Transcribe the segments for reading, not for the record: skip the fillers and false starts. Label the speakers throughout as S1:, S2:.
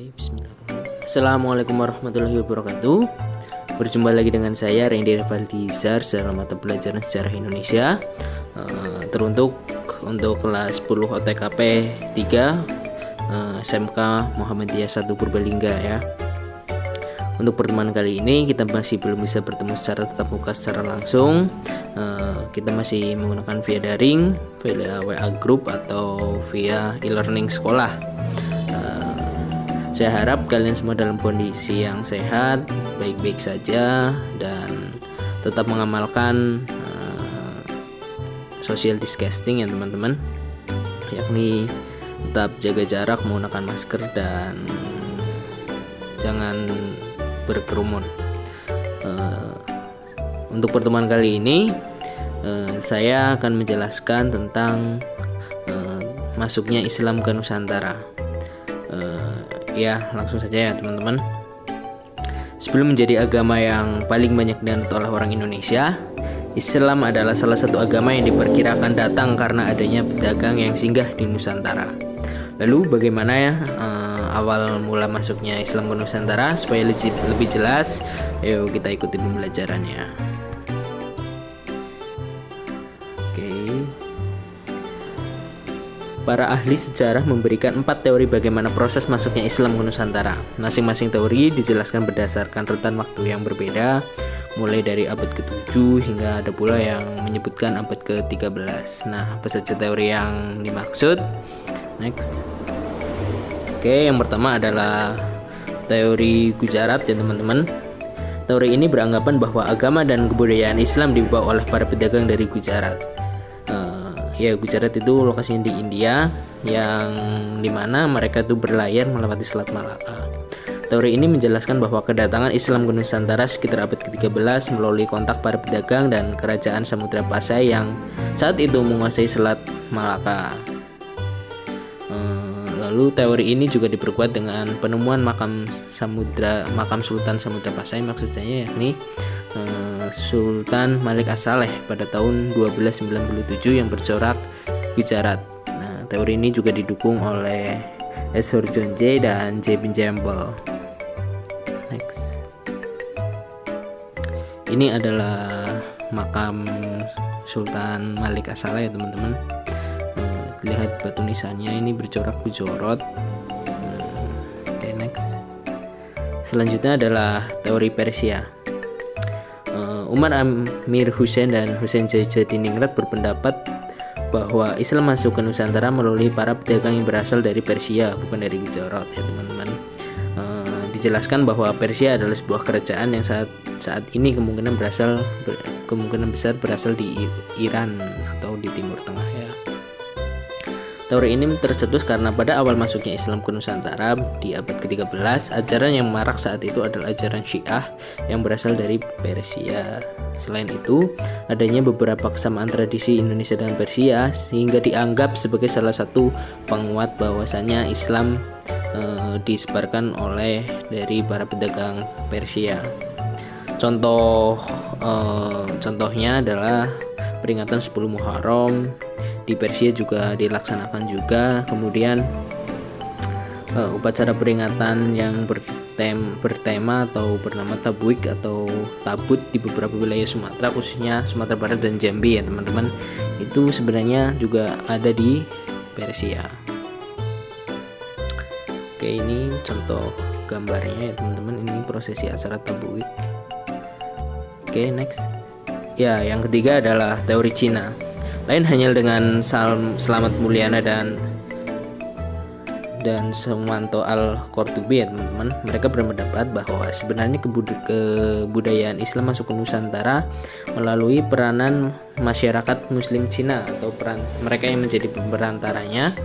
S1: Oke, bismillahirrahmanirrahim. Assalamualaikum warahmatullahi wabarakatuh. Berjumpa lagi dengan saya Randy Revaldizar dalam mata pelajaran sejarah Indonesia, teruntuk untuk kelas 10 OTKP 3 SMK Muhammadiyah 1 Purbalingga ya. Untuk pertemuan kali ini kita masih belum bisa bertemu secara tatap muka secara langsung. Kita masih menggunakan via daring, via WA group atau via e-learning sekolah. Saya harap kalian semua dalam kondisi yang sehat, baik-baik saja, dan tetap mengamalkan social distancing ya teman-teman, yakni tetap jaga jarak, menggunakan masker, dan jangan berkerumun. Untuk pertemuan kali ini saya akan menjelaskan tentang masuknya Islam ke Nusantara. Ya, langsung saja ya teman-teman. Sebelum menjadi agama yang paling banyak dianut oleh orang Indonesia, Islam adalah salah satu agama yang diperkirakan datang karena adanya pedagang yang singgah di Nusantara. Lalu bagaimana ya awal mula masuknya Islam ke Nusantara? Supaya lebih jelas, ayo kita ikuti pembelajarannya. Para ahli sejarah memberikan 4 teori bagaimana proses masuknya Islam ke Nusantara. Masing-masing teori dijelaskan berdasarkan rentan waktu yang berbeda, mulai dari abad ke-7 hingga ada pula yang menyebutkan abad ke-13. Nah, apa saja teori yang dimaksud? Next. Oke, yang pertama adalah teori Gujarat ya teman-teman. Teori ini beranggapan bahwa agama dan kebudayaan Islam dibawa oleh para pedagang dari Gujarat. Ya, Gujarat itu lokasinya di India, yang dimana mereka itu berlayar melewati Selat Malaka. Teori ini menjelaskan bahwa kedatangan Islam ke Nusantara sekitar abad ke-13 melalui kontak para pedagang dan kerajaan Samudra Pasai yang saat itu menguasai Selat Malaka. Lalu teori ini juga diperkuat dengan penemuan makam Sultan Samudra Pasai, maksudnya yakni Sultan Malik As-Saleh pada tahun 1297 yang bercorak Gujarat. Nah, teori ini juga didukung oleh S. Hurjonje dan J. Bin Jambal. Next. Ini adalah makam Sultan Malik As-Saleh ya teman-teman. Lihat batu nisannya ini bercorak bujorot. Oke, next. Selanjutnya adalah teori Persia. Umar Amir Hussein dan Hussein Jadiningrat berpendapat bahwa Islam masuk ke Nusantara melalui para pedagang yang berasal dari Persia, bukan dari Gujarat ya teman-teman. Dijelaskan bahwa Persia adalah sebuah kerajaan yang saat ini kemungkinan besar berasal di Iran atau di Timur Tengah ya. Teori ini tercetus karena pada awal masuknya Islam ke Nusantara di abad ke-13, ajaran yang marak saat itu adalah ajaran Syiah yang berasal dari Persia. Selain itu, adanya beberapa kesamaan tradisi Indonesia dan Persia sehingga dianggap sebagai salah satu penguat bahwasannya Islam disebarkan oleh dari para pedagang Persia. Contohnya adalah peringatan 10 Muharram. Di Persia juga dilaksanakan juga. Kemudian upacara peringatan yang bertema atau bernama Tabwik atau Tabut di beberapa wilayah Sumatera, khususnya Sumatera Barat dan Jambi ya teman-teman, itu sebenarnya juga ada di Persia. Oke, ini contoh gambarnya ya teman-teman, ini prosesi acara Tabwik. Oke, next. Ya, yang ketiga adalah teori Cina. Lain hanya dengan Selamat Mulyana dan Sumanto Al-Qurtubi ya teman-teman. Mereka berpendapat bahwa sebenarnya kebudayaan Islam masuk ke Nusantara melalui peranan masyarakat Muslim Cina atau mereka yang menjadi perantaranya.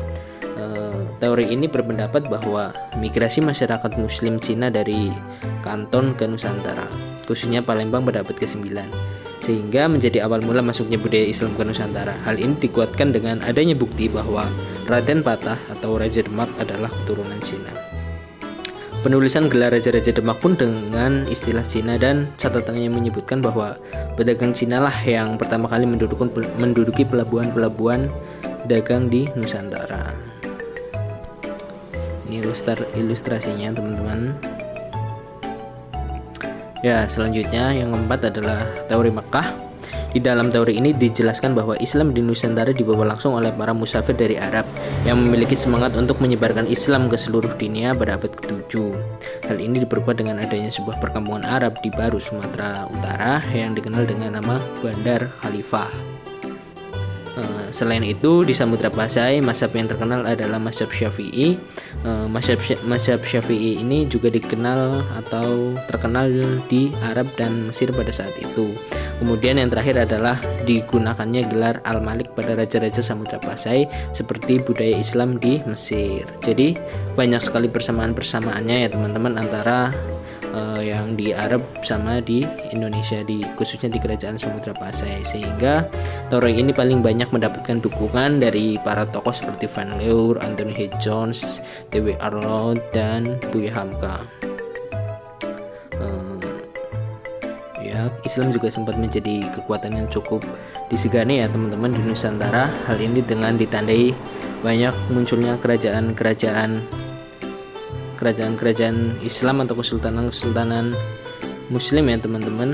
S1: Teori ini berpendapat bahwa migrasi masyarakat Muslim Cina dari Kanton ke Nusantara, khususnya Palembang pada abad ke-9, sehingga menjadi awal mula masuknya budaya Islam ke Nusantara. Hal ini dikuatkan dengan adanya bukti bahwa Raden Patah atau Raja Demak adalah keturunan Cina. Penulisan gelar Raja-Raja Demak pun dengan istilah Cina, dan catatannya menyebutkan bahwa pedagang Cina lah yang pertama kali menduduki pelabuhan-pelabuhan dagang di Nusantara. Ini Ini ilustrasinya teman-teman. Ya, selanjutnya yang keempat adalah teori Mekkah. Di dalam teori ini dijelaskan bahwa Islam di Nusantara dibawa langsung oleh para musafir dari Arab yang memiliki semangat untuk menyebarkan Islam ke seluruh dunia pada abad ke-7. Hal ini diperkuat dengan adanya sebuah perkampungan Arab di Baru, Sumatera Utara yang dikenal dengan nama Bandar Khalifah. Selain itu, di Samudra Pasai, mazhab yang terkenal adalah mazhab Syafi'i. Mazhab Syafi'i ini juga dikenal atau terkenal di Arab dan Mesir pada saat itu. Kemudian yang terakhir adalah digunakannya gelar Al-Malik pada raja-raja Samudra Pasai seperti budaya Islam di Mesir. Jadi banyak sekali persamaan-persamaannya ya teman-teman antara yang di Arab sama di Indonesia, khususnya di kerajaan Samudra Pasai, sehingga teori ini paling banyak mendapatkan dukungan dari para tokoh seperti Van Leur, Anthony H. Jones, T.W. Arnold, dan Buya Hamka. Islam juga sempat menjadi kekuatan yang cukup disegani ya teman-teman di Nusantara. Hal ini dengan ditandai banyak munculnya kerajaan Islam atau kesultanan Muslim ya teman-teman.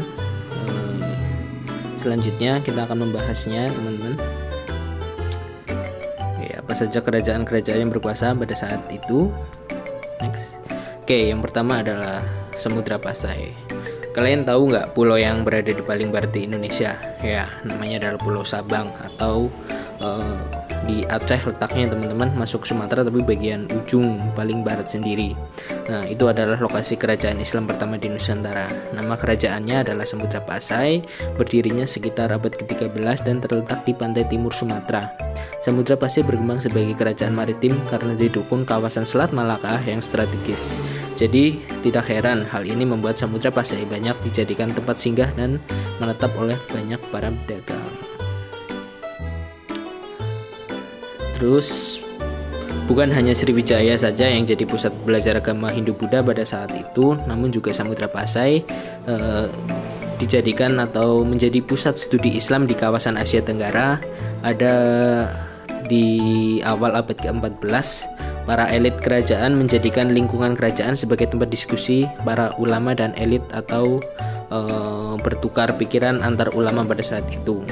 S1: Selanjutnya kita akan membahasnya teman-teman. Apa saja kerajaan-kerajaan yang berkuasa pada saat itu. Next. Oke, yang pertama adalah Samudra Pasai. Kalian tahu nggak pulau yang berada di paling barat di Indonesia? Ya, namanya adalah Pulau Sabang atau di Aceh letaknya teman-teman, masuk Sumatera tapi bagian ujung paling barat sendiri. Nah, itu adalah lokasi kerajaan Islam pertama di Nusantara. Nama kerajaannya adalah Samudra Pasai, berdirinya sekitar abad ke-13 dan terletak di pantai timur Sumatera. Samudra Pasai berkembang sebagai kerajaan maritim karena didukung kawasan Selat Malaka yang strategis. Jadi, tidak heran hal ini membuat Samudra Pasai banyak dijadikan tempat singgah dan menetap oleh banyak para pedagang. Terus bukan hanya Sriwijaya saja yang jadi pusat belajar agama Hindu-Buddha pada saat itu, namun juga Samudra Pasai dijadikan atau menjadi pusat studi Islam di kawasan Asia Tenggara. Ada di awal abad ke-14, para elit kerajaan menjadikan lingkungan kerajaan sebagai tempat diskusi para ulama dan elit atau bertukar pikiran antar ulama pada saat itu.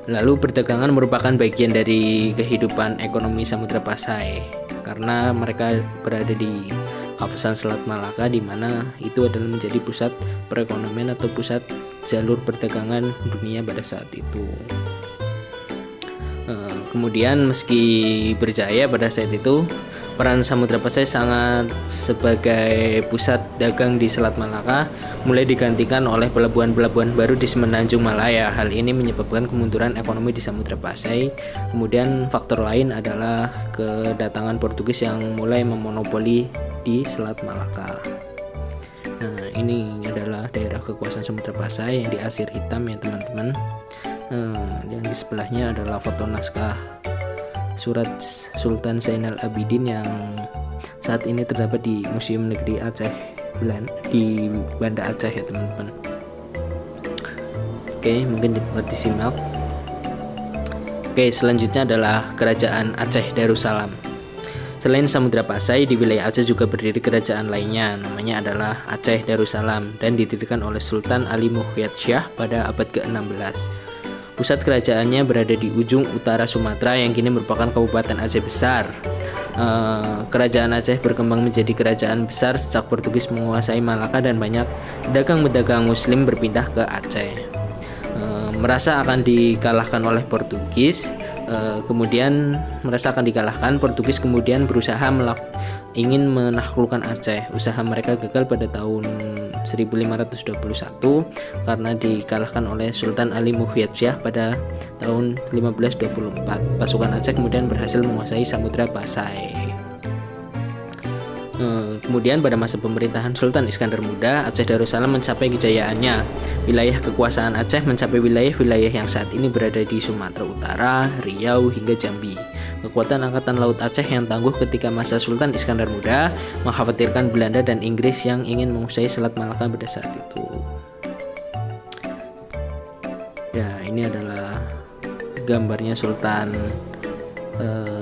S1: Lalu perdagangan merupakan bagian dari kehidupan ekonomi Samudra Pasai karena mereka berada di kawasan Selat Malaka, di mana itu adalah menjadi pusat perekonomian atau pusat jalur perdagangan dunia pada saat itu. Kemudian meski berjaya pada saat itu, peran Samudra Pasai sangat sebagai pusat dagang di Selat Malaka mulai digantikan oleh pelabuhan-pelabuhan baru di Semenanjung Malaya. Hal ini menyebabkan kemunduran ekonomi di Samudra Pasai. Kemudian faktor lain adalah kedatangan Portugis yang mulai memonopoli di Selat Malaka. Nah, ini adalah daerah kekuasaan Samudra Pasai yang di arsir hitam ya teman-teman. Yang di sebelahnya adalah foto naskah surat Sultan Zainal Abidin yang saat ini terdapat di Museum Negeri Aceh di Banda Aceh ya teman-teman. Oke, mungkin dapat disimak. Oke, selanjutnya adalah Kerajaan Aceh Darussalam. Selain Samudra Pasai, di wilayah Aceh juga berdiri kerajaan lainnya, namanya adalah Aceh Darussalam dan didirikan oleh Sultan Ali Muhyad Shah pada abad ke-16. Pusat kerajaannya berada di ujung utara Sumatera yang kini merupakan Kabupaten Aceh Besar. Kerajaan Aceh berkembang menjadi kerajaan besar sejak Portugis menguasai Malaka dan banyak pedagang-pedagang Muslim berpindah ke Aceh. Merasa akan dikalahkan oleh Portugis, Portugis kemudian berusaha ingin menaklukkan Aceh. Usaha mereka gagal pada tahun 1521 karena dikalahkan oleh Sultan Ali Muhyad Shah pada tahun 1524. Pasukan Aceh kemudian berhasil menguasai Samudra Pasai. Kemudian pada masa pemerintahan Sultan Iskandar Muda, Aceh Darussalam mencapai kejayaannya. Wilayah kekuasaan Aceh mencapai wilayah-wilayah yang saat ini berada di Sumatera Utara, Riau, hingga Jambi. Kekuatan Angkatan Laut Aceh yang tangguh ketika masa Sultan Iskandar Muda mengkhawatirkan Belanda dan Inggris yang ingin menguasai Selat Malaka pada saat itu. Ya, ini adalah gambarnya Sultan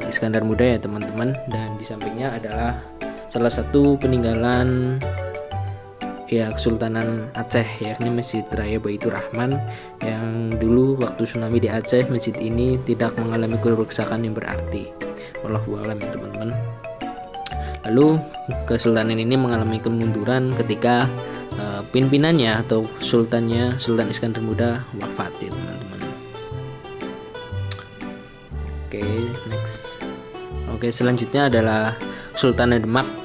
S1: Iskandar Muda ya teman-teman. Dan di sampingnya adalah salah satu peninggalan ya Kesultanan Aceh, yakni Masjid Raya Baitur Rahman, yang dulu waktu tsunami di Aceh masjid ini tidak mengalami kerusakan yang berarti. Wallahu a'lam ya teman-teman. Lalu kesultanan ini mengalami kemunduran ketika pimpinannya atau sultannya, Sultan Iskandar Muda, wafat ya teman-teman. Oke, next. Oke, selanjutnya adalah Sultan Demak.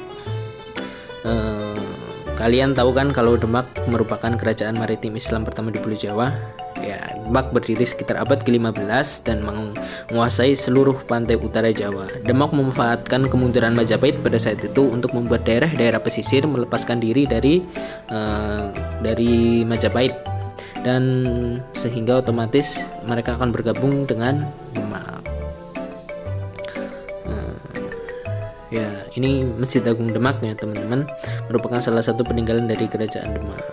S1: Kalian tahu kan kalau Demak merupakan kerajaan maritim Islam pertama di Pulau Jawa. Ya, Demak berdiri sekitar abad ke-15 dan menguasai seluruh pantai utara Jawa. Demak memanfaatkan kemunduran Majapahit pada saat itu untuk membuat daerah-daerah pesisir melepaskan diri dari Majapahit, dan sehingga otomatis mereka akan bergabung dengan Demak. Ya, ini Masjid Agung Demak ya teman-teman, merupakan salah satu peninggalan dari kerajaan Demak.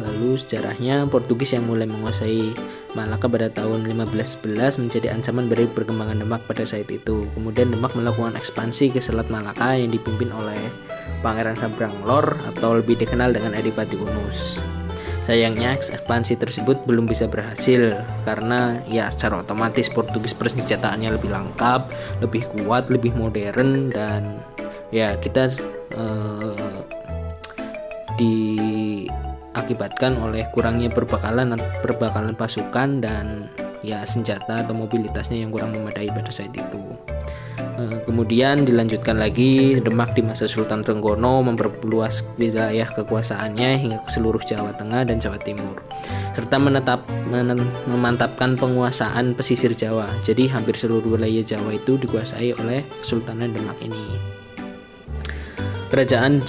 S1: Lalu sejarahnya, Portugis yang mulai menguasai Malaka pada tahun 1511 menjadi ancaman bagi perkembangan Demak pada saat itu. Kemudian Demak melakukan ekspansi ke Selat Malaka yang dipimpin oleh Pangeran Sabranglor atau lebih dikenal dengan Adipati Unus. Sayangnya ekspansi tersebut belum bisa berhasil karena ya secara otomatis Portugis persenjataannya lebih lengkap, lebih kuat, lebih modern, dan ya kita diakibatkan oleh kurangnya perbekalan pasukan dan ya senjata atau mobilitasnya yang kurang memadai pada saat itu. Kemudian dilanjutkan lagi, Demak di masa Sultan Trenggono memperluas wilayah kekuasaannya hingga ke seluruh Jawa Tengah dan Jawa Timur, serta memantapkan penguasaan pesisir Jawa. Jadi hampir seluruh wilayah Jawa itu dikuasai oleh Kesultanan Demak ini. Kerajaan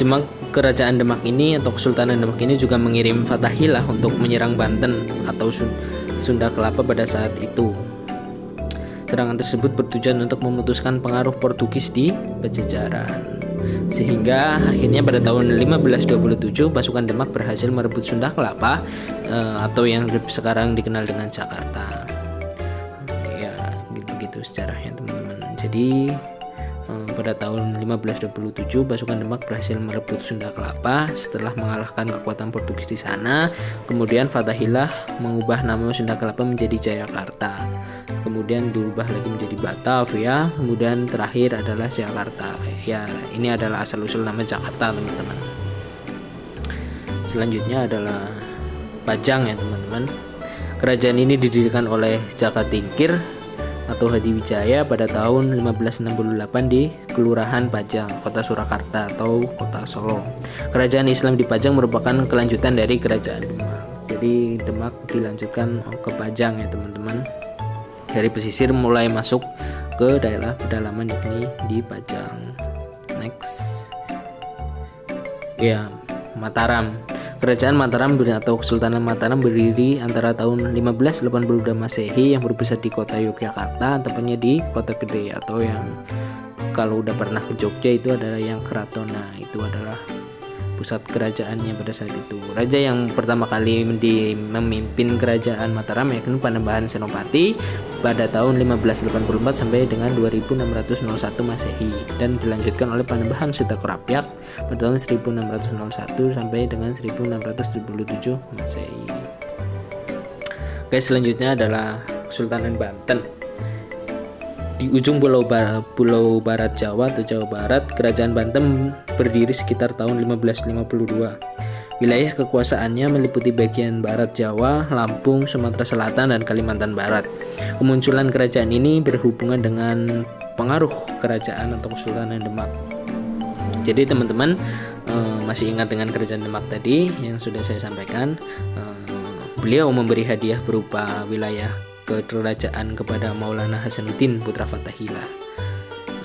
S1: Demak ini atau Kesultanan Demak ini juga mengirim Fathahilah untuk menyerang Banten atau Sunda Kelapa pada saat itu. Serangan tersebut bertujuan untuk memutuskan pengaruh Portugis di Pajajaran. Sehingga akhirnya pada tahun 1527 pasukan Demak berhasil merebut Sunda Kelapa atau yang sekarang dikenal dengan Jakarta. Ya, gitu-gitu sejarahnya teman-teman. Jadi pada tahun 1527 pasukan Demak berhasil merebut Sunda Kelapa setelah mengalahkan kekuatan Portugis di sana. Kemudian Fathahilah mengubah nama Sunda Kelapa menjadi Jayakarta. Kemudian diubah lagi menjadi Batavia. Kemudian terakhir adalah Jakarta. Ya, ini adalah asal-usul nama Jakarta, teman-teman. Selanjutnya adalah Pajang ya, teman-teman. Kerajaan ini didirikan oleh Jaka Tingkir atau Hadiwijaya pada tahun 1568 di Kelurahan Pajang, Kota Surakarta atau Kota Solo. Kerajaan Islam di Pajang merupakan kelanjutan dari Kerajaan Demak. Jadi Demak dilanjutkan ke Pajang ya teman-teman. Dari pesisir mulai masuk ke daerah pedalaman yakni di Pajang. Next. Ya, Mataram. Kerajaan Mataram atau Kesultanan Mataram berdiri antara tahun 1582 Masehi yang berpusat di kota Yogyakarta, tepatnya di Kota Gede, atau yang kalau udah pernah ke Jogja itu adalah yang Kratona, itu adalah pusat kerajaannya pada saat itu. Raja yang pertama kali memimpin kerajaan Mataram yakni Panembahan Senopati pada tahun 1584 sampai dengan 2601 Masehi, dan dilanjutkan oleh Panembahan Sitakrapyak pada tahun 1601 sampai dengan 1677 Masehi. Oke, selanjutnya adalah Kesultanan Banten. Di ujung pulau barat Jawa atau Jawa Barat, kerajaan Banten berdiri sekitar tahun 1552. Wilayah kekuasaannya meliputi bagian barat Jawa, Lampung, Sumatera Selatan, dan Kalimantan Barat. Kemunculan kerajaan ini berhubungan dengan pengaruh kerajaan atau Kesultanan Demak. Jadi teman-teman masih ingat dengan kerajaan Demak tadi yang sudah saya sampaikan. Beliau memberi hadiah berupa wilayah kerajaan kepada Maulana Hasanuddin putra Fathahilah.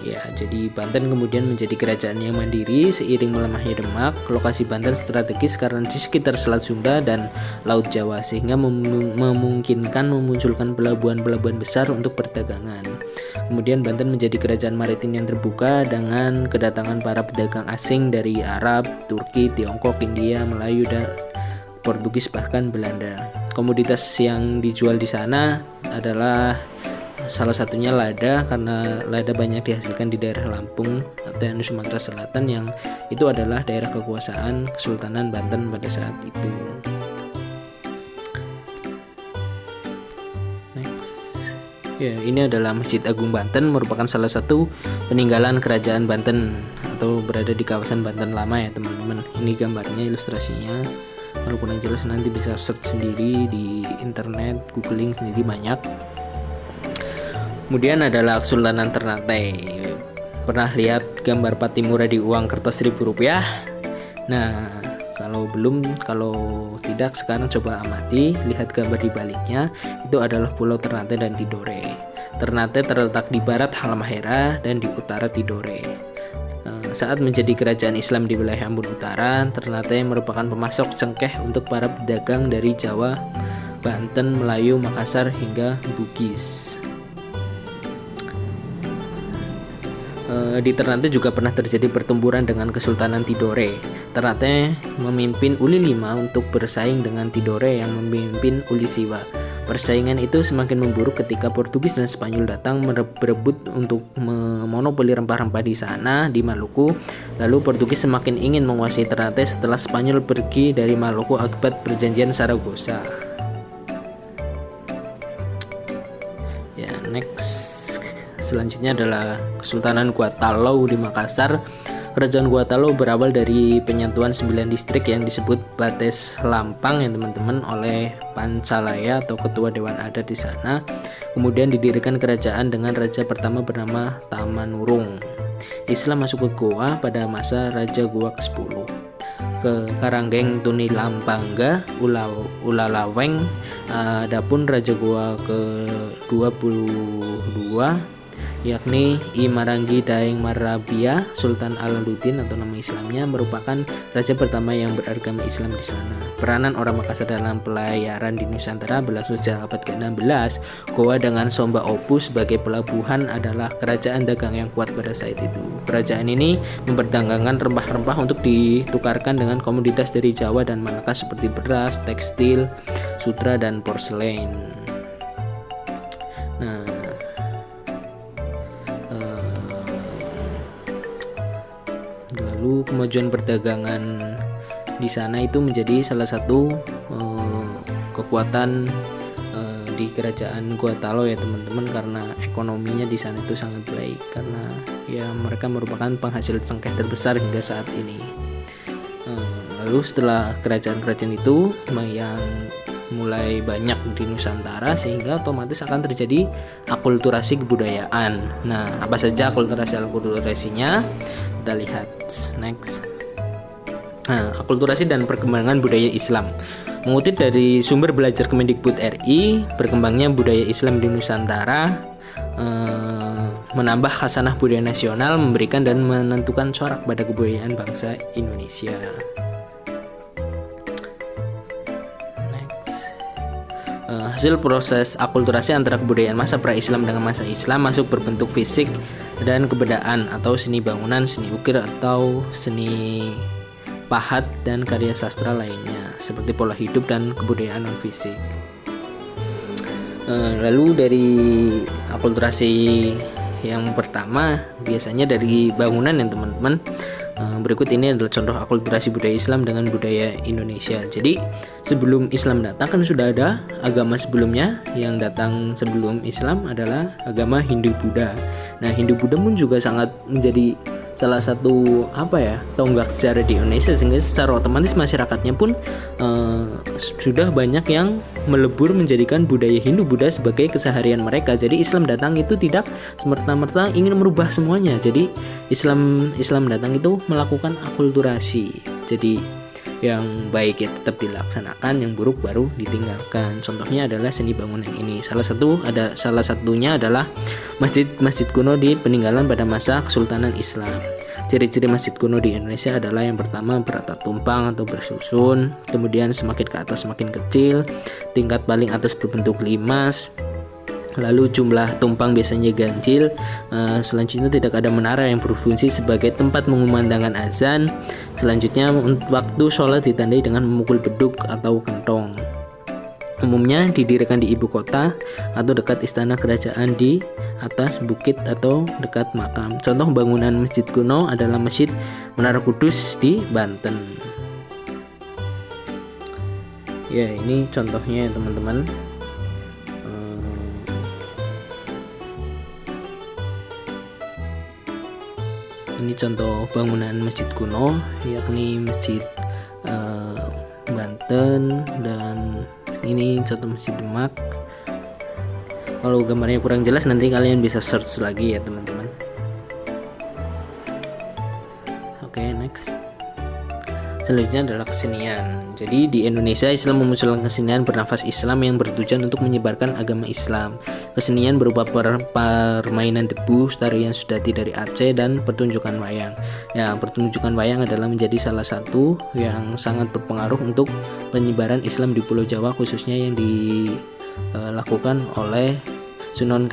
S1: Ya, jadi Banten kemudian menjadi kerajaan yang mandiri seiring melemahnya Demak. Lokasi Banten strategis karena di sekitar Selat Sunda dan Laut Jawa, sehingga memungkinkan memunculkan pelabuhan-pelabuhan besar untuk perdagangan. Kemudian Banten menjadi kerajaan maritim yang terbuka dengan kedatangan para pedagang asing dari Arab, Turki, Tiongkok, India, Melayu, dan Portugis bahkan Belanda. Komoditas yang dijual di sana adalah salah satunya lada, karena lada banyak dihasilkan di daerah Lampung atau Sumatera Selatan yang itu adalah daerah kekuasaan Kesultanan Banten pada saat itu. Next. Ya, ini adalah Masjid Agung Banten, merupakan salah satu peninggalan Kerajaan Banten atau berada di kawasan Banten lama ya teman-teman. Ini gambarnya, ilustrasinya. Kalau kurang jelas nanti bisa search sendiri di internet, googling sendiri banyak. Kemudian adalah Kesultanan Ternate. Pernah lihat gambar Patimura di uang kertas Rp1.000? Nah, kalau tidak sekarang coba amati, lihat gambar di baliknya. Itu adalah Pulau Ternate dan Tidore. Ternate terletak di barat Halmahera dan di utara Tidore. Saat menjadi kerajaan Islam di wilayah Ambon Utara, Ternate merupakan pemasok cengkeh untuk para pedagang dari Jawa, Banten, Melayu, Makassar hingga Bugis. Di Ternate juga pernah terjadi pertempuran dengan Kesultanan Tidore. Ternate memimpin Uli V untuk bersaing dengan Tidore yang memimpin Uli Siwa. Persaingan itu semakin memburuk ketika Portugis dan Spanyol datang berebut untuk memonopoli rempah-rempah di sana, di Maluku. Lalu Portugis semakin ingin menguasai Ternate setelah Spanyol pergi dari Maluku akibat perjanjian Saragossa. Ya, next. Selanjutnya adalah Kesultanan Gua Talau di Makassar. Kerajaan Gua Talau berawal dari penyatuan 9 distrik yang disebut Bates Lampang ya teman-teman oleh Pancalaya atau ketua dewan adat di sana. Kemudian didirikan kerajaan dengan raja pertama bernama Tamanurung. Islam masuk ke Goa pada masa Raja Goa ke-10. Ke Karanggeng Tuni Lampangga Ulalaweng, adapun Raja Goa ke-22 yakni I Marangi Daeng Marabia Sultan Alaluddin atau nama Islamnya, merupakan raja pertama yang beragama Islam di sana. Peranan orang Makassar dalam pelayaran di Nusantara berlangsung sejak abad ke-16. Goa dengan Somba Opu sebagai pelabuhan adalah kerajaan dagang yang kuat pada saat itu. Kerajaan ini memperdagangkan rempah-rempah untuk ditukarkan dengan komoditas dari Jawa dan Malaka seperti beras, tekstil, sutra, dan porselen. Nah, lalu kemajuan perdagangan di sana itu menjadi salah satu kekuatan di kerajaan Gua Talau ya teman-teman, karena ekonominya di sana itu sangat baik karena ya mereka merupakan penghasil cengkeh terbesar hingga saat ini. Lalu setelah kerajaan-kerajaan itu yang mulai banyak di Nusantara, sehingga otomatis akan terjadi akulturasi kebudayaan. Nah, apa saja akulturasinya? Kita lihat next. Nah, akulturasi dan perkembangan budaya Islam. Mengutip dari sumber belajar Kemendikbud RI, berkembangnya budaya Islam di Nusantara menambah khasanah budaya nasional, memberikan dan menentukan corak pada kebudayaan bangsa Indonesia. Hasil proses akulturasi antara kebudayaan masa pra-Islam dengan masa Islam masuk berbentuk fisik dan kebedaan atau seni bangunan, seni ukir atau seni pahat dan karya sastra lainnya seperti pola hidup dan kebudayaan non fisik. Lalu dari akulturasi yang pertama biasanya dari bangunan ya teman-teman. Berikut ini adalah contoh akulturasi budaya Islam dengan budaya Indonesia. Jadi sebelum Islam datang kan sudah ada agama sebelumnya. Yang datang sebelum Islam adalah agama Hindu-Buddha. Nah, Hindu-Buddha pun juga sangat menjadi salah satu tonggak sejarah di Indonesia, sehingga secara otomatis masyarakatnya pun sudah banyak yang melebur menjadikan budaya Hindu-Buddha sebagai keseharian mereka. Jadi Islam datang itu tidak semerta-merta ingin merubah semuanya. Jadi Islam datang itu melakukan akulturasi. Jadi yang baik ya tetap dilaksanakan, yang buruk baru ditinggalkan. Contohnya adalah seni bangunan ini. Salah satunya adalah masjid kuno di peninggalan pada masa Kesultanan Islam. Ciri-ciri masjid kuno di Indonesia adalah yang pertama beratap tumpang atau bersusun, kemudian semakin ke atas semakin kecil, tingkat paling atas berbentuk limas, lalu jumlah tumpang biasanya ganjil. Selanjutnya tidak ada menara yang berfungsi sebagai tempat mengumandangkan azan. Selanjutnya waktu sholat ditandai dengan memukul beduk atau kentong. Umumnya didirikan di ibu kota atau dekat istana kerajaan di atas bukit atau dekat makam. Contoh bangunan masjid kuno adalah Masjid Menara Kudus di Banten. Ya, ini contohnya ya teman-teman. Ini contoh bangunan masjid kuno, yakni Masjid Banten, dan ini contoh Masjid Demak. Kalau gambarnya kurang jelas nanti kalian bisa search lagi ya teman-teman. Oke, next. Selanjutnya adalah kesenian. Jadi di Indonesia Islam memunculkan kesenian bernafas Islam yang bertujuan untuk menyebarkan agama Islam. Kesenian berupa permainan tebu, tarian Sudati dari Aceh, dan pertunjukan wayang. Ya, pertunjukan wayang adalah menjadi salah satu yang sangat berpengaruh untuk penyebaran Islam di Pulau Jawa, khususnya yang dilakukan oleh Sunan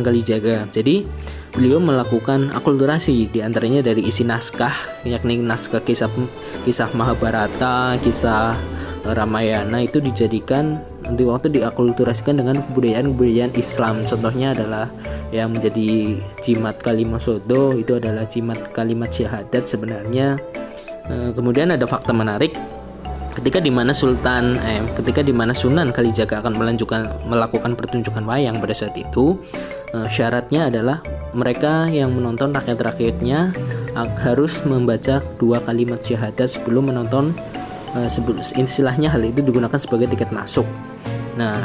S1: Kalijaga. Jadi beliau melakukan akulturasi diantaranya dari isi naskah, yakni naskah kisah Mahabharata, kisah Ramayana, itu dijadikan waktu diakulturasikan dengan kebudayaan Islam. Contohnya adalah yang menjadi jimat kalimat sodo, itu adalah jimat kalimat syahadat sebenarnya. Kemudian ada fakta menarik, ketika di mana Sunan Kalijaga akan melakukan pertunjukan wayang pada saat itu, syaratnya adalah mereka yang menonton, rakyat-rakyatnya harus membaca 2 kalimat syahadat sebelum menonton. Istilahnya hal itu digunakan sebagai tiket masuk. Nah,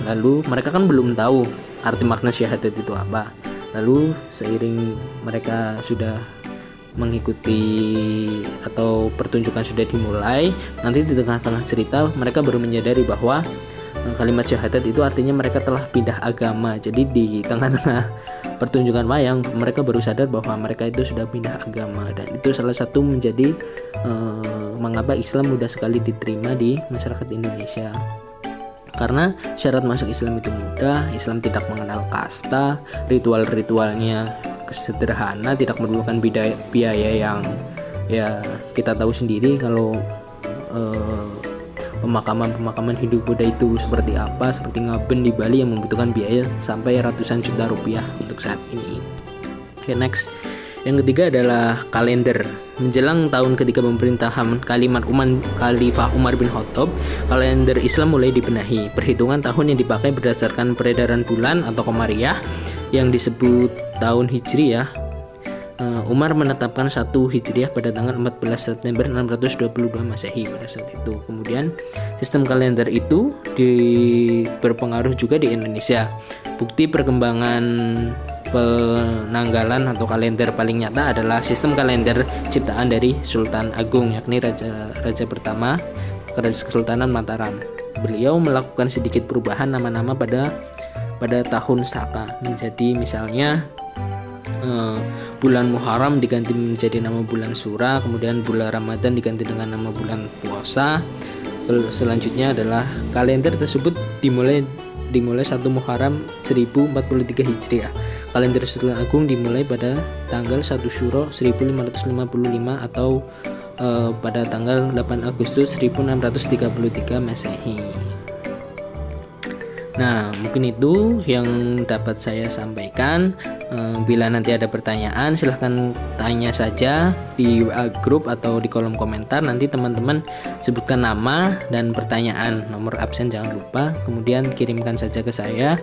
S1: lalu mereka kan belum tahu arti makna syahadat itu apa. Lalu seiring mereka sudah mengikuti atau pertunjukan sudah dimulai, nanti di tengah-tengah cerita mereka baru menyadari bahwa kalimat syahadat itu artinya mereka telah pindah agama. Jadi di tengah-tengah pertunjukan wayang mereka baru sadar bahwa mereka itu sudah pindah agama, dan itu salah satu menjadi mengapa Islam mudah sekali diterima di masyarakat Indonesia. Karena syarat masuk Islam itu mudah, Islam tidak mengenal kasta, ritual-ritualnya sederhana, tidak memerlukan biaya yang ya kita tahu sendiri kalau pemakaman Hindu Buddha itu seperti apa, seperti Ngaben di Bali yang membutuhkan biaya sampai ratusan juta rupiah untuk saat ini. Oke, next. Yang ketiga adalah kalender. Menjelang tahun ketiga pemerintahan Khalifah Umar bin Khattab, kalender Islam mulai dibenahi. Perhitungan tahun yang dipakai berdasarkan peredaran bulan atau komariah yang disebut tahun Hijriyah. Umar menetapkan 1 Hijriah pada tanggal 14 September 622 Masehi pada saat itu. Kemudian sistem kalender itu berpengaruh juga di Indonesia. Bukti perkembangan penanggalan atau kalender paling nyata adalah sistem kalender ciptaan dari Sultan Agung, yakni Raja pertama Kesultanan Mataram. Beliau melakukan sedikit perubahan nama-nama pada tahun Saka, menjadi misalnya bulan Muharram diganti menjadi nama bulan Sura, kemudian bulan Ramadan diganti dengan nama bulan puasa. Selanjutnya adalah kalender tersebut dimulai 1 Muharram 1043 Hijriah. Kalender Sultan Agung dimulai pada tanggal 1 Syuro 1555 atau pada tanggal 8 Agustus 1633 Masehi. Nah, mungkin itu yang dapat saya sampaikan. Bila nanti ada pertanyaan, silahkan tanya saja di WA group atau di kolom komentar. Nanti teman-teman sebutkan nama dan pertanyaan, nomor absen jangan lupa. Kemudian kirimkan saja ke saya.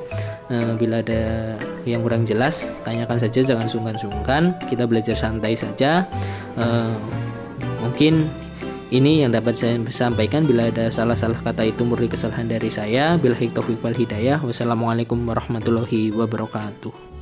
S1: Bila ada yang kurang jelas, tanyakan saja, jangan sungkan-sungkan. Kita belajar santai saja. Mungkin ini yang dapat saya sampaikan. Bila ada salah-salah kata itu murni kesalahan dari saya. Billahi taufiq wal hidayah. Wassalamualaikum warahmatullahi wabarakatuh.